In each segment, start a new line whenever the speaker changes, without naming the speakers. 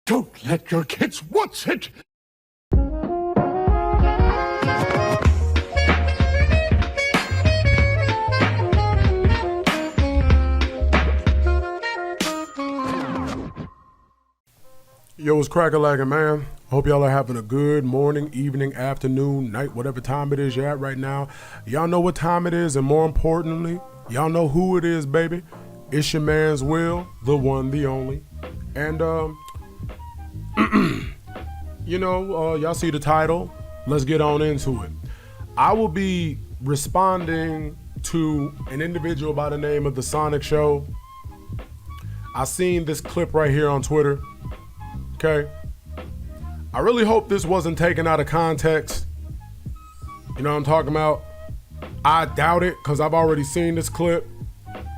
Don't let your kids watch it!
Yo, what's crack-a-lackin', man? Hope y'all are having a good morning, evening, afternoon, night, whatever time it is you're at right now. Y'all know what time it is, and more importantly, y'all know who it is, baby. It's your man's Will, the one, the only. And, y'all see the title. Let's get on into it. I will be responding to an individual by the name of The Sonic Show. I seen this clip right here on Twitter. Okay. I really hope this wasn't taken out of context. You know what I'm talking about? I doubt it, because I've already seen this clip.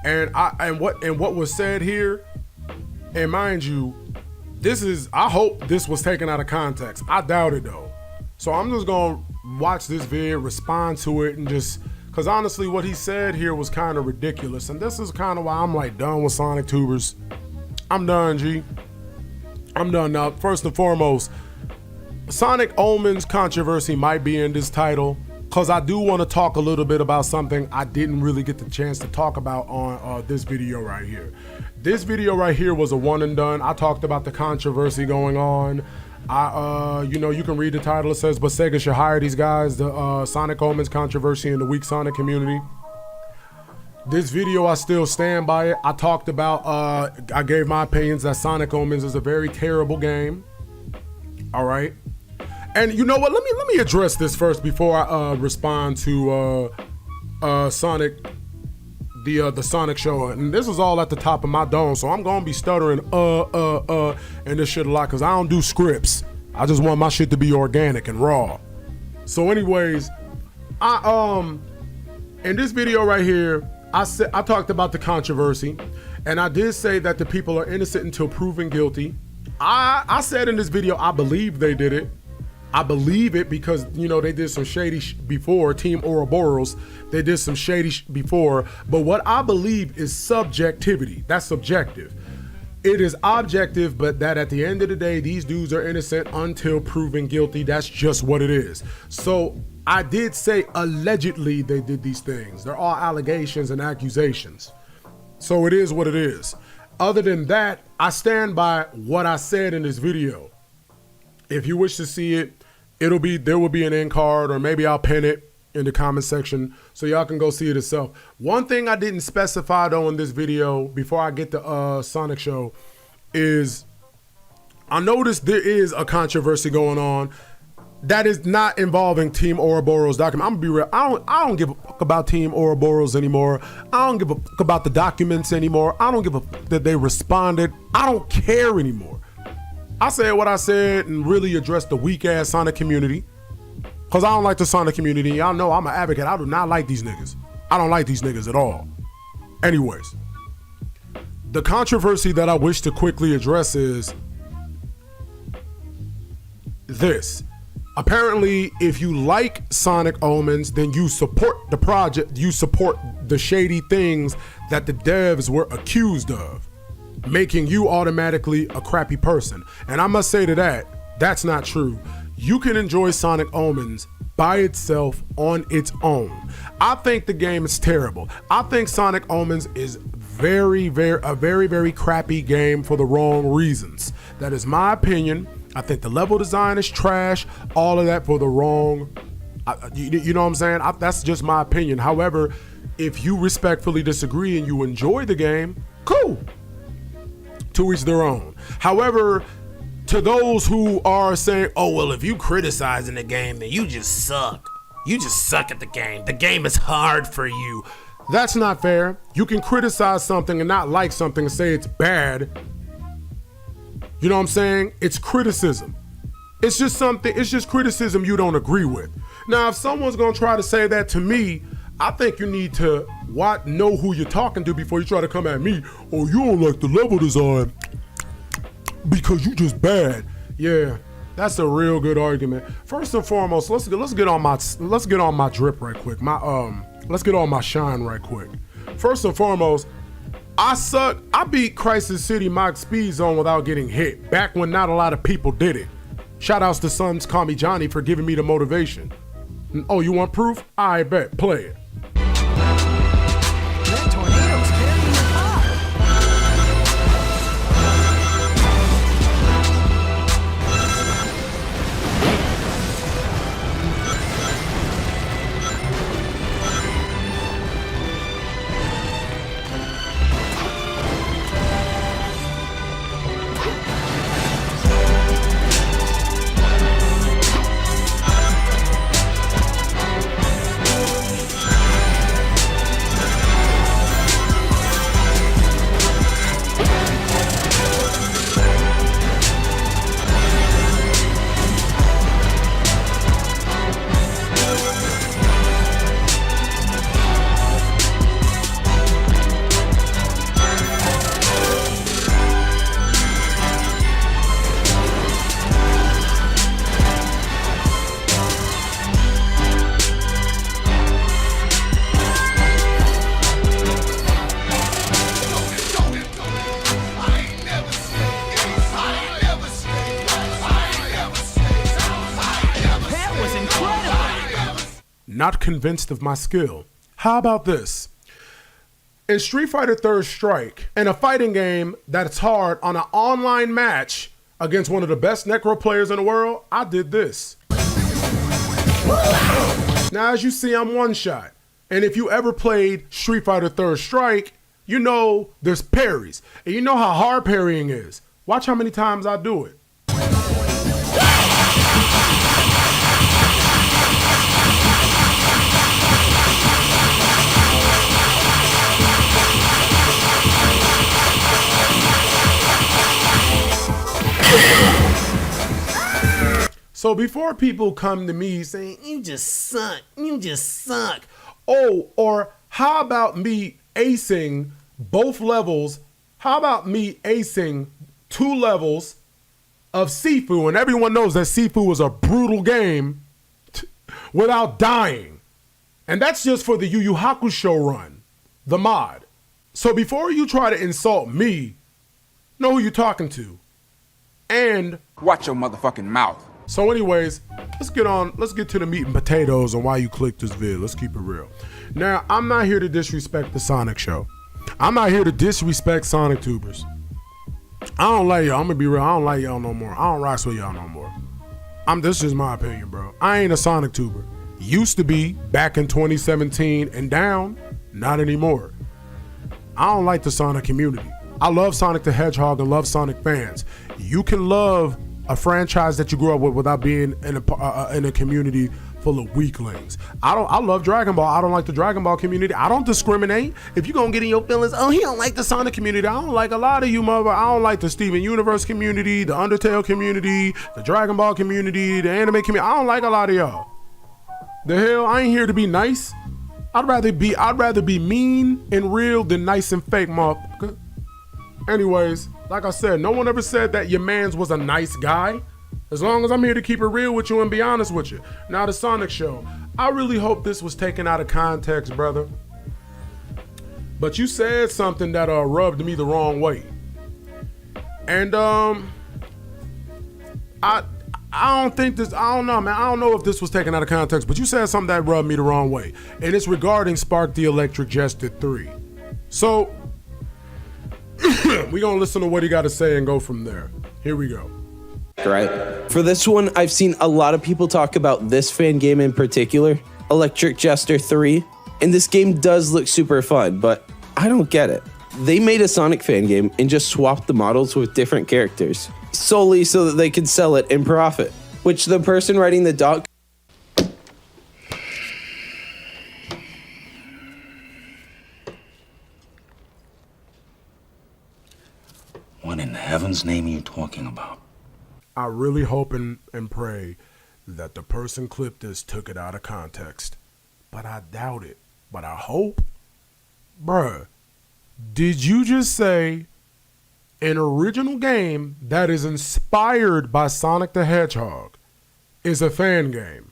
And what was said here, and mind you, I hope this was taken out of context. I doubt it though. So I'm just gonna watch this vid, respond to it, and just, because honestly what he said here was kind of ridiculous. And this is kind of why I'm like done with Sonic Tubers. I'm done, G. I'm done now. First and foremost, Sonic Omens controversy might be in this title, because I do want to talk a little bit about something I didn't really get the chance to talk about on this video right here. This video right here was a one and done. I talked about the controversy going on. You can read the title. It says, but Sega should hire these guys, the Sonic Omens controversy in the weak Sonic community. This video, I still stand by it. I talked about, I gave my opinions that Sonic Omens is a very terrible game. All right. And you know what? Let me address this first before I respond to Sonic, the Sonic Show. And this is all at the top of my dome, so I'm gonna be stuttering and this shit a lot, because I don't do scripts. I just want my shit to be organic and raw. So anyways, in this video right here, I talked about the controversy, and I did say that the people are innocent until proven guilty. I said in this video, I believe they did it. I believe it because, they did some shady before, Team Ouroboros. They did some shady before, but what I believe is subjectivity. That's subjective. It is objective, but that at the end of the day, these dudes are innocent until proven guilty. That's just what it is. So I did say allegedly they did these things. They're all allegations and accusations. So it is what it is. Other than that, I stand by what I said in this video. If you wish to see it, there will be an end card, or maybe I'll pin it in the comment section so y'all can go see it yourself. One thing I didn't specify though in this video before I get to Sonic Show is I noticed there is a controversy going on that is not involving Team Ouroboros document. I'm gonna be real. I don't give a fuck about Team Ouroboros anymore. I don't give a fuck about the documents anymore. I don't give a fuck that they responded. I don't care anymore. I said what I said and really addressed the weak ass Sonic community, because I don't like the Sonic community. Y'all know I'm an advocate. I do not like these niggas. I don't like these niggas at all. Anyways, the controversy that I wish to quickly address is this. Apparently, if you like Sonic Omens, then you support the project, you support the shady things that the devs were accused of, making you automatically a crappy person. And I must say to that, that's not true. You can enjoy Sonic Omens by itself on its own. I think the game is terrible. I think Sonic Omens is a very crappy game for the wrong reasons. That is my opinion. I think the level design is trash, all of that for the wrong, you know what I'm saying? That's just my opinion. However, if you respectfully disagree and you enjoy the game, cool. To each their own. However, to those who are saying, oh, well, if you criticizing the game, then you just suck. You just suck at the game. The game is hard for you. That's not fair. You can criticize something and not like something and say it's bad. You know what I'm saying? It's criticism. It's just criticism you don't agree with. Now, if someone's gonna try to say that to me, I think you need to know who you're talking to before you try to come at me. Oh, you don't like the level design because you just bad. Yeah, That's a real good argument. First and foremost, let's get on my drip right quick. Let's get on my shine right quick. First and foremost, I suck. I beat Crisis City Mach Speed Zone without getting hit, back when not a lot of people did it. Shout outs to Sons Call Me Johnny for giving me the motivation. Oh, you want proof? I bet. Play it.
That tornado's carrying the car.
Not convinced of my skill. How about this? In Street Fighter Third Strike, in a fighting game that's hard on an online match against one of the best Necro players in the world, I did this. Now, as you see, I'm one shot. And if you ever played Street Fighter Third Strike, you know there's parries. And you know how hard parrying is. Watch how many times I do it. So before people come to me saying, you just suck, oh, or how about me acing both levels? How about me acing 2 levels of Sifu? And everyone knows that Sifu is a brutal game without dying. And that's just for the Yu Yu Hakusho run, the mod. So before you try to insult me, know who you're talking to. And
watch your motherfucking mouth.
So anyways, let's get to the meat and potatoes on why you clicked this vid. Let's keep it real. Now, I'm not here to disrespect the Sonic show. I'm not here to disrespect Sonic tubers. I don't like y'all. I'm gonna be real. I don't like y'all no more. I don't rock with y'all no more. This is my opinion, bro. I ain't a Sonic tuber. Used to be back in 2017 and down, not anymore. I don't like the Sonic community. I love Sonic the Hedgehog and love Sonic fans. You can love a franchise that you grew up with without being in a community full of weaklings. I love Dragon Ball. I don't like the Dragon Ball community. I don't discriminate. If you're gonna get in your feelings, oh, he don't like the Sonic community. I don't like a lot of you, mother. I don't like the Steven Universe community, the Undertale community, the Dragon Ball community, the anime community. I don't like a lot of y'all. The hell, I ain't here to be nice. I'd rather be mean and real than nice and fake, motherfucker. Anyways, like I said, no one ever said that your mans was a nice guy. As long as I'm here to keep it real with you and be honest with you. Now the Sonic show, I really hope this was taken out of context, brother. But you said something that rubbed me the wrong way. And I don't know, man. I don't know if this was taken out of context, but you said something that rubbed me the wrong way. And it's regarding Spark the Electric Jester 3. So we gonna listen to what he got to say and go from there. Here we go.
Right. For this one, I've seen a lot of people talk about this fan game in particular, Electric Jester 3, and this game does look super fun, but I don't get it. They made a Sonic fan game and just swapped the models with different characters, solely so that they could sell it and profit, which the person writing the doc.
What in heaven's name are you talking about?
I really hope and pray that the person clipped this took it out of context. But I doubt it. But I hope. Bruh, did you just say An original game that is inspired by Sonic the Hedgehog is a fan game.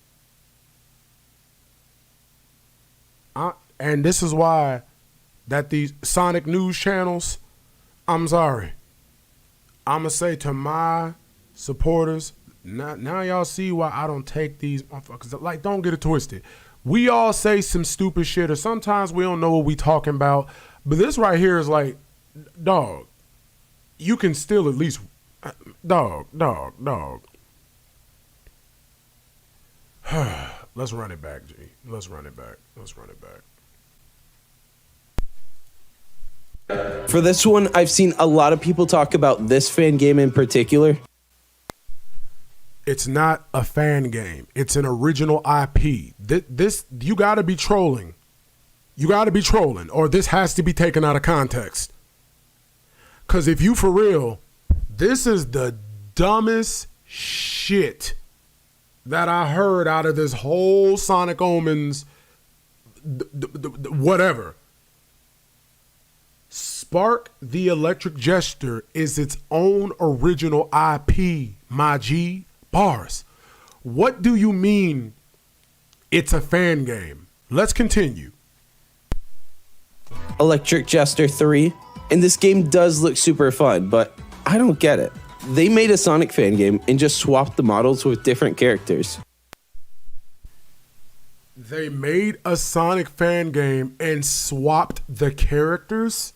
And this is why that these Sonic news channels, I'm sorry. I'm going to say to my supporters, now y'all see why I don't take these motherfuckers. Like, don't get it twisted. We all say some stupid shit, or sometimes we don't know what we talking about. But this right here is like, dog, you can still at least, dog. Let's run it back, G. Let's run it back.
For this one, I've seen a lot of people talk about this fan game in particular.
It's not a fan game. It's an original IP. This you got to be trolling. You got to be trolling, or this has to be taken out of context. Because if you for real, this is the dumbest shit that I heard out of this whole Sonic Omens, whatever. Spark the Electric Jester is its own original IP, my G. Bars. What do you mean it's a fan game? Let's continue.
Electric Jester 3, and this game does look super fun, but I don't get it. They made a Sonic fan game and just swapped the models with different characters.
They made a Sonic fan game and swapped the characters?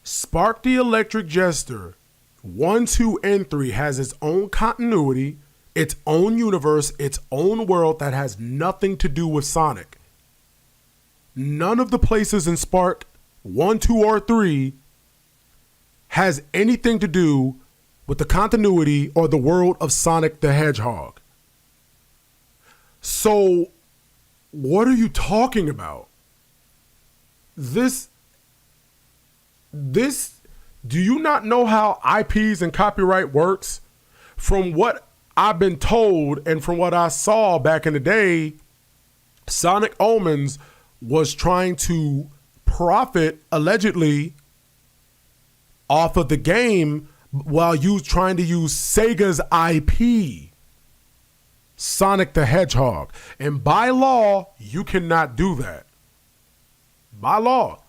Spark the Electric Jester 1, 2, and 3 has its own continuity, its own universe, its own world that has nothing to do with Sonic. None of the places in Spark 1, 2, or 3 has anything to do with the continuity or the world of Sonic the Hedgehog. So, what are you talking about? This, do you not know how IPs and copyright works? From what I've been told and from what I saw back in the day, Sonic Omens was trying to profit, allegedly, off of the game while you trying to use Sega's IP, Sonic the Hedgehog. And by law, you cannot do that. By law.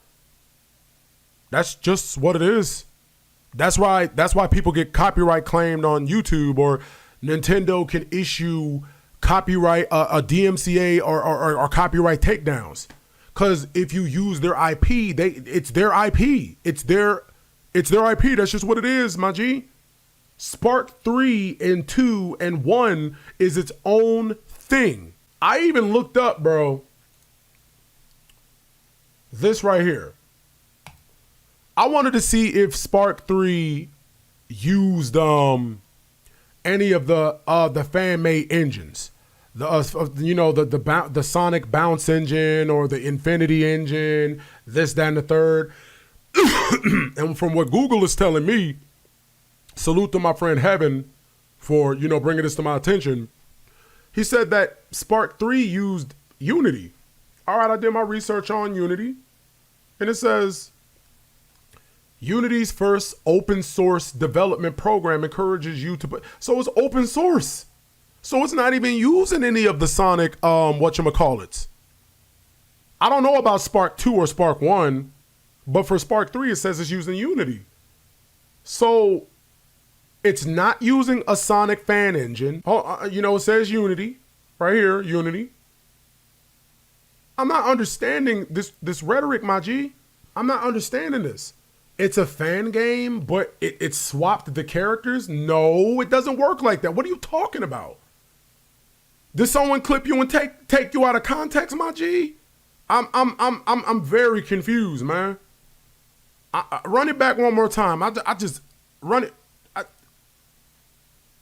That's just what it is. That's why people get copyright claimed on YouTube, or Nintendo can issue copyright a DMCA or copyright takedowns. Because if you use their IP, it's their IP. It's their IP. That's just what it is, my G. Spark 3 and 2 and 1 is its own thing. I even looked up, bro, this right here. I wanted to see if Spark 3 used any of the fan-made engines, the Sonic Bounce engine or the Infinity engine, this, that, and the third. And from what Google is telling me, salute to my friend Heaven for bringing this to my attention. He said that Spark 3 used Unity. All right, I did my research on Unity, and it says, Unity's first open source development program encourages you to put, so it's open source. So it's not even using any of the Sonic, whatchamacallits. I don't know about Spark 2 or Spark 1, but for Spark 3, it says it's using Unity. So it's not using a Sonic fan engine. It says Unity, right here, Unity. I'm not understanding this rhetoric, my G. I'm not understanding this. It's a fan game, but it swapped the characters? No, it doesn't work like that. What are you talking about? Did someone clip you and take you out of context, my G? I'm very confused, man. I run it back one more time. I just run it.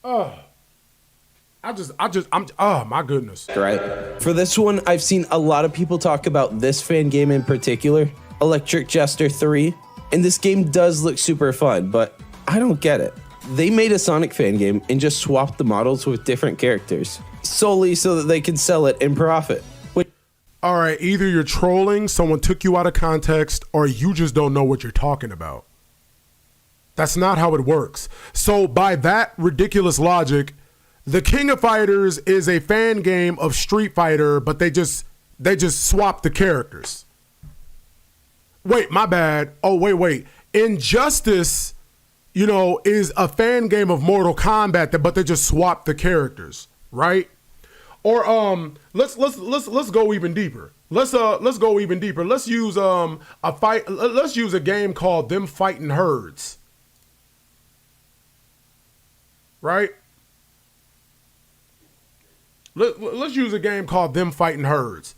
Oh my goodness.
Right. For this one, I've seen a lot of people talk about this fan game in particular, Electric Jester 3. And this game does look super fun, but I don't get it. They made a Sonic fan game and just swapped the models with different characters, solely so that they can sell it and profit.
All right, either you're trolling, someone took you out of context, or you just don't know what you're talking about. That's not how it works. So by that ridiculous logic, the King of Fighters is a fan game of Street Fighter, but they just swap the characters. Wait, my bad. Oh, wait. Injustice, is a fan game of Mortal Kombat, but they just swap the characters, right? Or let's go even deeper. Let's go even deeper. Let's use Let's use a game called Them Fighting Herds. Right? Let's use a game called Them Fighting Herds.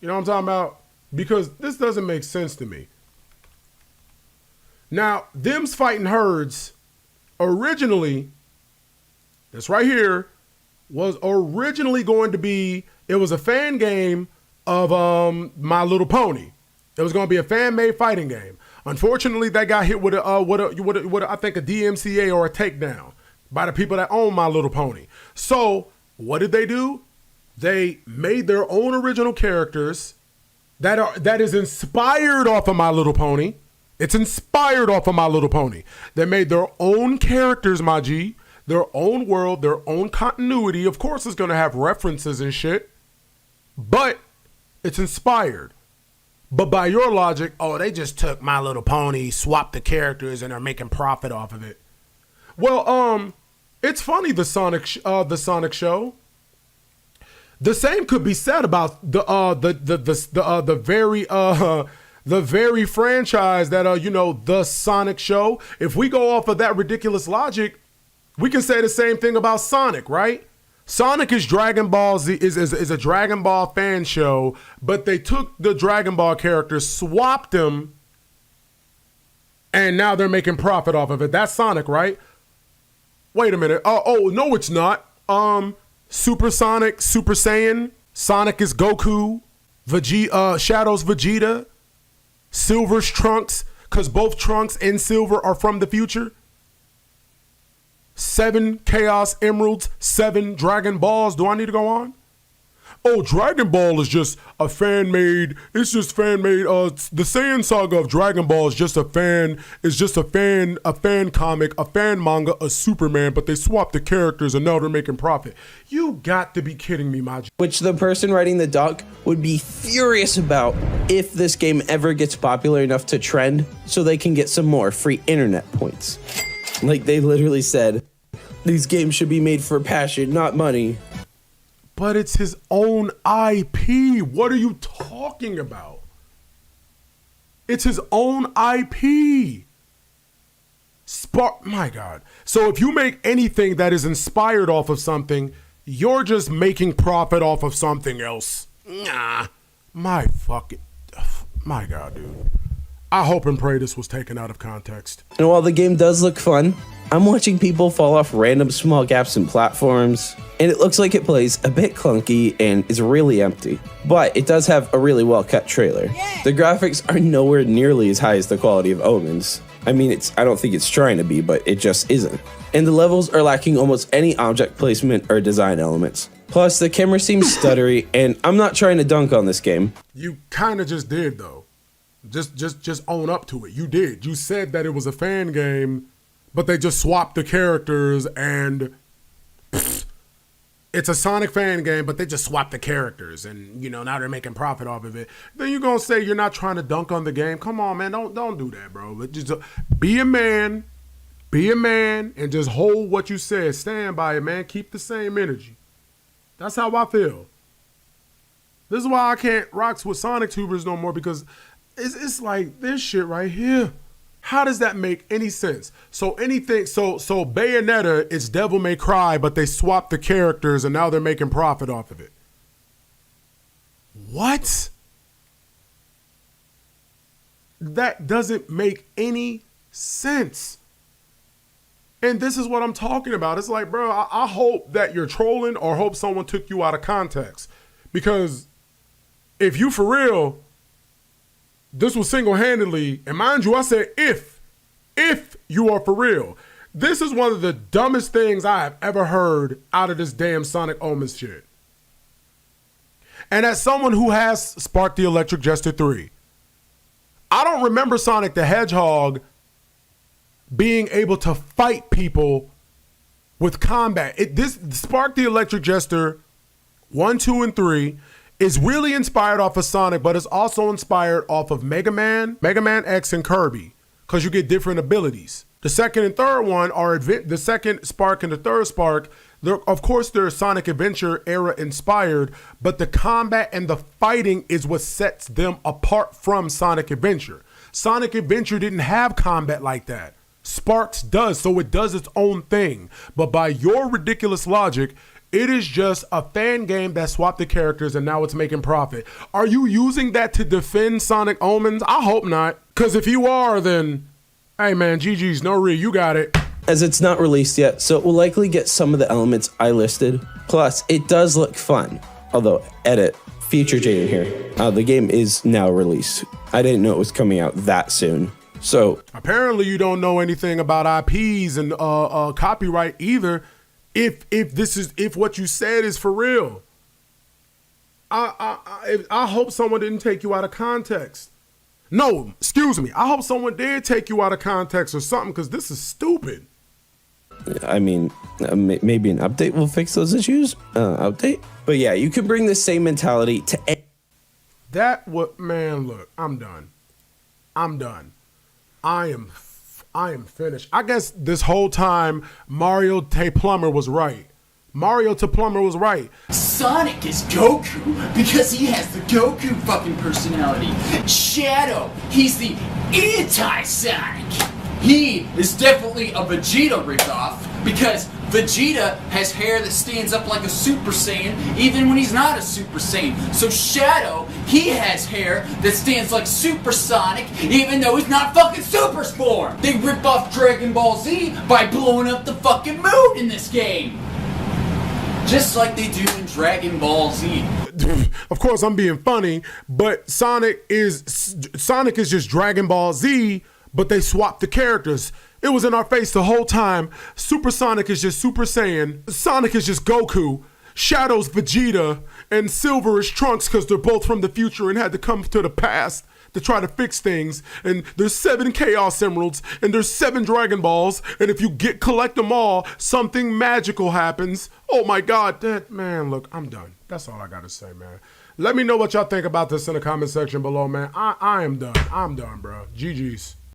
You know what I'm talking about? Because this doesn't make sense to me. Now, Them's Fighting Herds originally, this right here, was originally going to be, it was a fan game of My Little Pony. It was going to be a fan-made fighting game. Unfortunately, they got hit with I think a DMCA or a takedown by the people that own My Little Pony. So what did they do? They made their own original characters that is inspired off of My Little Pony. It's inspired off of My Little Pony. They made their own characters, my G, their own world, their own continuity. Of course, it's going to have references and shit, but it's inspired. But by your logic, they just took My Little Pony, swapped the characters, and are making profit off of it. Well, it's funny, the Sonic show. The same could be said about the very franchise that the Sonic show. If we go off of that ridiculous logic, we can say the same thing about Sonic, right? Sonic is Dragon Ball Z is a Dragon Ball fan show, but they took the Dragon Ball characters, swapped them, and now they're making profit off of it. That's Sonic, right? Wait a minute. Oh no, it's not. Super Sonic, Super Saiyan, Sonic is Goku, Vegeta, Shadow's Vegeta, Silver's Trunks, because both Trunks and Silver are from the future. 7 Chaos Emeralds, 7 Dragon Balls. Do I need to go on? Oh, Dragon Ball is just a fan-made, the Saiyan saga of Dragon Ball is just a fan comic, a fan manga, a Superman, but they swapped the characters and now they're making profit. You got to be kidding me, my G.
Which the person writing the doc would be furious about if this game ever gets popular enough to trend so they can get some more free internet points. Like they literally said, these games should be made for passion, not money.
But it's his own IP. What are you talking about? It's his own IP. My God. So if you make anything that is inspired off of something, you're just making profit off of something else. Nah. My God, dude. I hope and pray this was taken out of context.
And while the game does look fun, I'm watching people fall off random small gaps in platforms, and it looks like it plays a bit clunky and is really empty. But it does have a really well-cut trailer. The graphics are nowhere nearly as high as the quality of Omens. I mean, I don't think it's trying to be, but it just isn't. And the levels are lacking almost any object placement or design elements. Plus, the camera seems stuttery, and I'm not trying to dunk on this game.
You kind of just did, though. Just own up to it. You did. You said that it was a fan game, but they just swapped the characters and it's a Sonic fan game, but they just swapped the characters and, now they're making profit off of it. Then you're going to say you're not trying to dunk on the game. Come on, man. Don't do that, bro. But just be a man, and just hold what you said. Stand by it, man. Keep the same energy. That's how I feel. This is why I can't rock with Sonic tubers no more, because it's like this shit right here. How does that make any sense? So Bayonetta is Devil May Cry, but they swapped the characters and now they're making profit off of it. What? That doesn't make any sense. And this is what I'm talking about. It's like, bro, I hope that you're trolling or hope someone took you out of context. Because if you for real, this was single-handedly, and mind you, I said if you are for real. This is one of the dumbest things I have ever heard out of this damn Sonic Omens shit. And as someone who has Spark the Electric Jester 3, I don't remember Sonic the Hedgehog being able to fight people with combat. This Spark the Electric Jester 1, 2, and 3 is really inspired off of Sonic, but it's also inspired off of Mega Man X, and Kirby, because you get different abilities. The second and third one are the second Spark and the third Spark. Of course, they're Sonic Adventure era inspired, but the combat and the fighting is what sets them apart from Sonic Adventure. Sonic Adventure didn't have combat like that. Sparks does, so it does its own thing. But by your ridiculous logic, it is just a fan game that swapped the characters and now it's making profit. Are you using that to defend Sonic Omens? I hope not. Because if you are, then, hey man, GG's, no re, you got it.
As it's not released yet, so it will likely get some of the elements I listed. Plus, it does look fun. Although, edit, future Jaden here. The game is now released. I didn't know it was coming out that soon. So
apparently you don't know anything about IPs and copyright either. If what you said is for real, I hope someone didn't take you out of context. No, excuse me. I hope someone did take you out of context or something, because this is stupid.
I mean, maybe an update will fix those issues. Update. But yeah, you can bring the same mentality to
that. What, man? Look, I'm done. I am finished. I guess this whole time Mario T. Plumber was right.
Sonic is Goku because he has the Goku fucking personality. Shadow, he's the anti-Sonic. He is definitely a Vegeta ripoff because Vegeta has hair that stands up like a Super Saiyan even when he's not a Super Saiyan. So Shadow, he has hair that stands like Super Sonic even though he's not fucking Super Form. They rip off Dragon Ball Z by blowing up the fucking moon in this game. Just like they do in Dragon Ball Z.
Of course, I'm being funny, but Sonic is just Dragon Ball Z, but they swapped the characters. It was in our face the whole time. Super Sonic is just Super Saiyan. Sonic is just Goku. Shadow's Vegeta. And Silver is Trunks because they're both from the future and had to come to the past to try to fix things. And there's 7 Chaos Emeralds and there's 7 Dragon Balls. And if you collect them all, something magical happens. Oh my God, man, look, I'm done. That's all I gotta say, man. Let me know what y'all think about this in the comment section below, man. I am done. I'm done, bro. GG's.